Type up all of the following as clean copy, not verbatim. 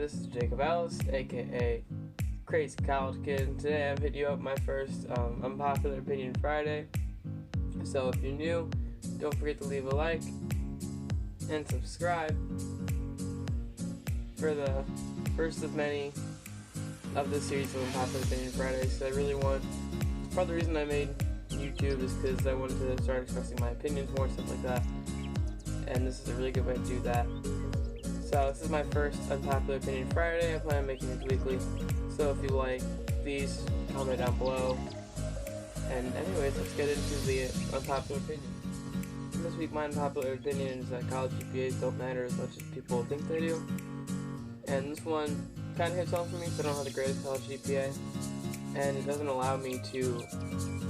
this is Jacob Ellis, aka Crazy College Kid, and today I'm hitting you up my first Unpopular Opinion Friday. So if you're new, don't forget to leave a like and subscribe for the first of many of this series of Unpopular Opinion Fridays. So I really want, part of the reason I made YouTube is because I wanted to start expressing my opinions more, stuff like that, and this is a really good way to do that. So this is my first Unpopular Opinion Friday. I plan on making these weekly, so if you like these, comment down below. And anyways, let's get into the unpopular opinion. This week my unpopular opinion is that college GPAs don't matter as much as people think they do. And this one kind of hits home for me because I don't have the greatest college GPA, and it doesn't allow me to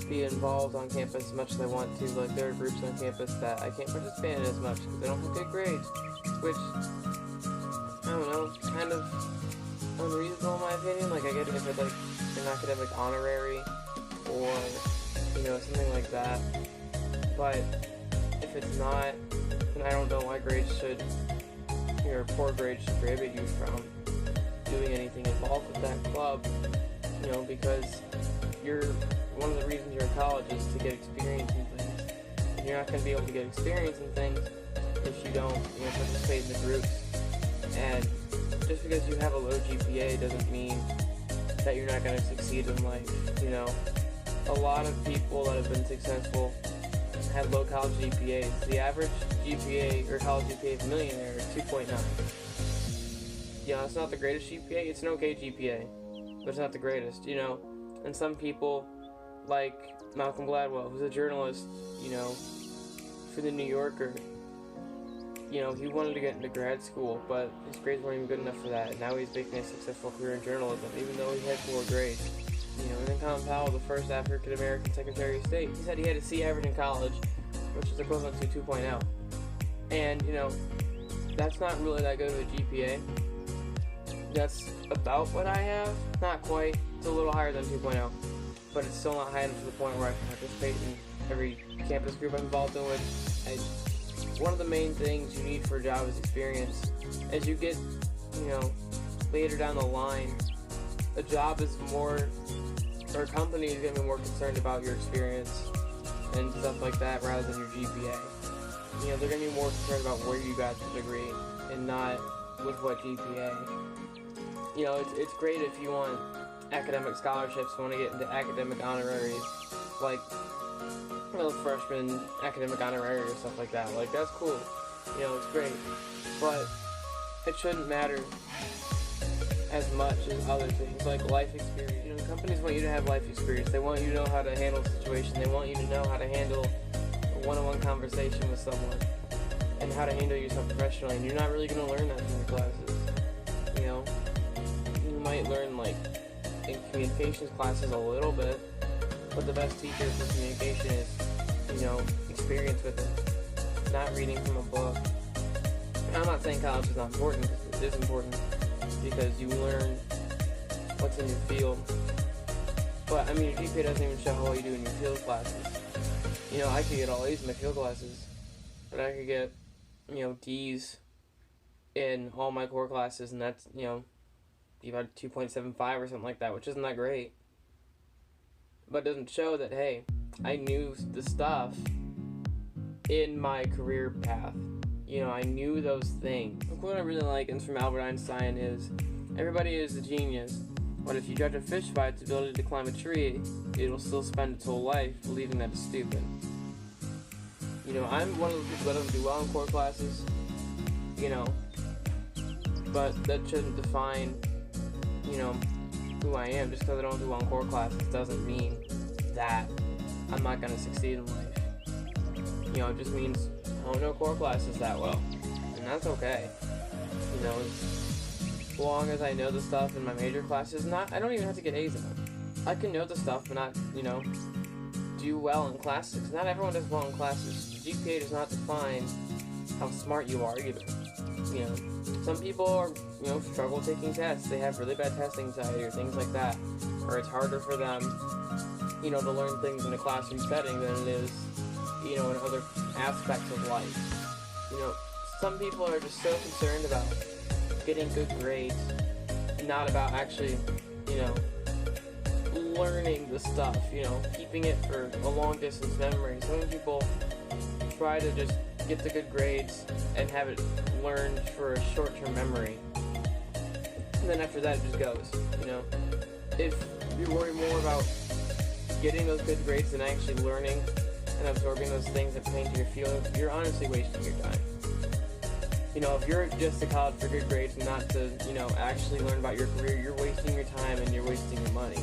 be involved on campus as much as I want to. Like, there are groups on campus that I can't participate in as much because they don't have good grades, which, I don't know, kind of unreasonable in my opinion. Like, I get it if it's like an academic honorary or, you know, something like that, but if it's not, then I don't know why grades should, your poor grades should prohibit you from doing anything involved with that club, you know, because one of the reasons you're in college is to get experience in things, and you're not going to be able to get experience in things if you don't, you know, participate in the groups. And just because you have a low GPA doesn't mean that you're not going to succeed in life, you know. A lot of people that have been successful have low college GPAs. The average GPA, or college GPA of a millionaire, is 2.9. You know, it's not the greatest GPA, it's an okay GPA, but it's not the greatest, you know. And some people, like Malcolm Gladwell, who's a journalist, you know, for the New Yorker, you know, he wanted to get into grad school, but his grades weren't even good enough for that, and now he's making a successful career in journalism, even though he had poor grades. You know, and then Colin Powell, the first African-American Secretary of State, he said he had a C average in college, which is equivalent to 2.0. And, you know, that's not really that good of a GPA. That's about what I have. Not quite. It's a little higher than 2.0. But it's still not high enough to the point where I can participate in every campus group I'm involved in. One of the main things you need for a job is experience. As you get, you know, later down the line, a job is more, or a company is going to be more concerned about your experience and stuff like that rather than your GPA. You know, they're going to be more concerned about where you got the degree and not with what GPA. You know, it's great if you want academic scholarships, you want to get into academic honoraries, like, you know, freshman academic honorary or stuff like that. Like, that's cool. You know, it's great. But it shouldn't matter as much as other things, like life experience. You know, companies want you to have life experience. They want you to know how to handle a situation. They want you to know how to handle a one-on-one conversation with someone and how to handle yourself professionally. And you're not really going to learn that from your classes. You know, you might learn, like, in communications classes a little bit, but the best teacher for communication is, you know, experience with it, not reading from a book. And I'm not saying college is not important, because it is important, because you learn what's in your field. But, I mean, your GPA doesn't even show how well you do in your field classes. You know, I could get all A's in my field classes, but I could get, you know, D's in all my core classes, and that's, you know, be about 2.75 or something like that, which isn't that great. But it doesn't show that, hey, I knew the stuff in my career path. You know, I knew those things. The quote I really like, and it's from Albert Einstein, is, "Everybody is a genius, but if you judge a fish by its ability to climb a tree, it will still spend its whole life believing that it's stupid." You know, I'm one of the people that doesn't do well in core classes, you know, but that shouldn't define, you know, who I am. Just because I don't do well in core classes doesn't mean that I'm not going to succeed in life. You know, it just means I don't know core classes that well, and that's okay. You know, as long as I know the stuff in my major classes, I don't even have to get A's in them. I can know the stuff but not, you know, do well in classes. Not everyone does well in classes. GPA does not define how smart you are either. You know, some people are, you know, struggle taking tests. They have really bad test anxiety or things like that, or it's harder for them, you know, to learn things in a classroom setting than it is, you know, in other aspects of life. You know, some people are just so concerned about getting good grades, and not about actually, learning the stuff, keeping it for a long distance memory. So many people try to just get the good grades and have it learned for a short-term memory. And then after that, it just goes, If you worry more about getting those good grades than actually learning and absorbing those things that pertain to your field, you're honestly wasting your time. If you're just to college for good grades and not to, actually learn about your career, you're wasting your time and you're wasting your money.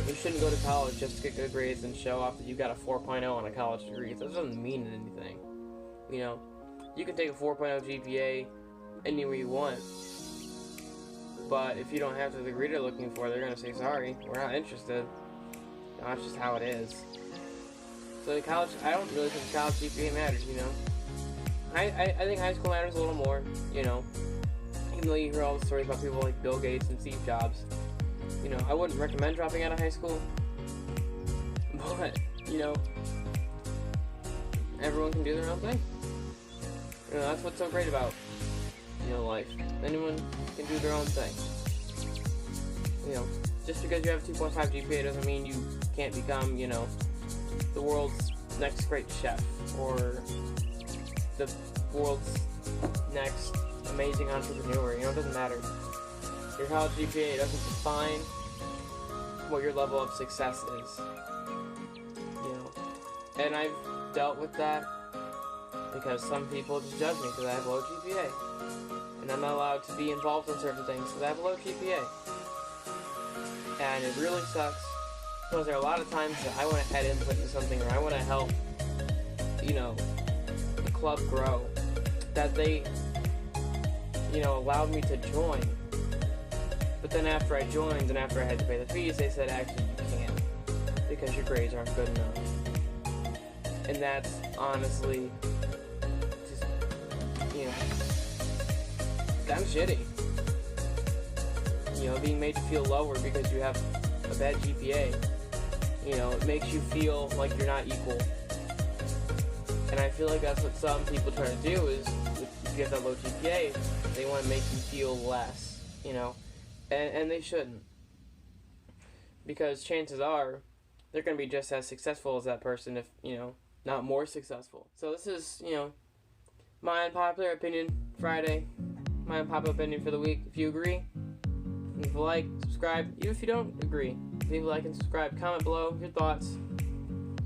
You shouldn't go to college just to get good grades and show off that you got a 4.0 on a college degree. That doesn't mean anything. You can take a 4.0 GPA anywhere you want, but if you don't have the degree they're looking for, they're going to say, sorry, we're not interested. That's just how it is. So college, I don't really think college GPA matters, I think high school matters a little more, even though you hear all the stories about people like Bill Gates and Steve Jobs. I wouldn't recommend dropping out of high school, but, everyone can do their own thing. That's what's so great about, life. Anyone can do their own thing. Just because you have a 2.5 GPA doesn't mean you can't become, the world's next great chef, or the world's next amazing entrepreneur. It doesn't matter. Your college GPA doesn't define what your level of success is. And I've dealt with that because some people just judge me because I have low GPA. And I'm not allowed to be involved in certain things because I have a low GPA. And it really sucks because there are a lot of times that I want to add input to something, or I want to help, the club grow, that they, allowed me to join. But then after I joined and after I had to pay the fees, they said, actually, you can't because your grades aren't good enough. And that's honestly just, damn shitty. Being made to feel lower because you have a bad GPA. It makes you feel like you're not equal. And I feel like that's what some people try to do is, if you have that low GPA, they want to make you feel less, and they shouldn't. Because chances are, they're going to be just as successful as that person, if, not more successful. So this is, my unpopular opinion Friday, my unpopular opinion for the week. If you agree, leave a like, subscribe. Even if you don't agree, leave a like and subscribe. Comment below your thoughts,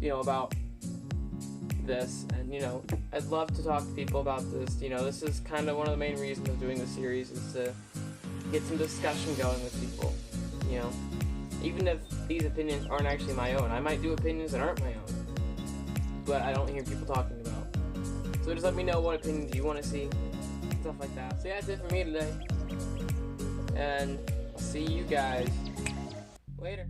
about this. And, I'd love to talk to people about this. This is kind of one of the main reasons of doing this series, is to get some discussion going with people. Even if these opinions aren't actually my own. I might do opinions that aren't my own, but I don't hear people talking about. So just let me know what opinions you want to see, stuff like that. So yeah, that's it for me today. And I'll see you guys later.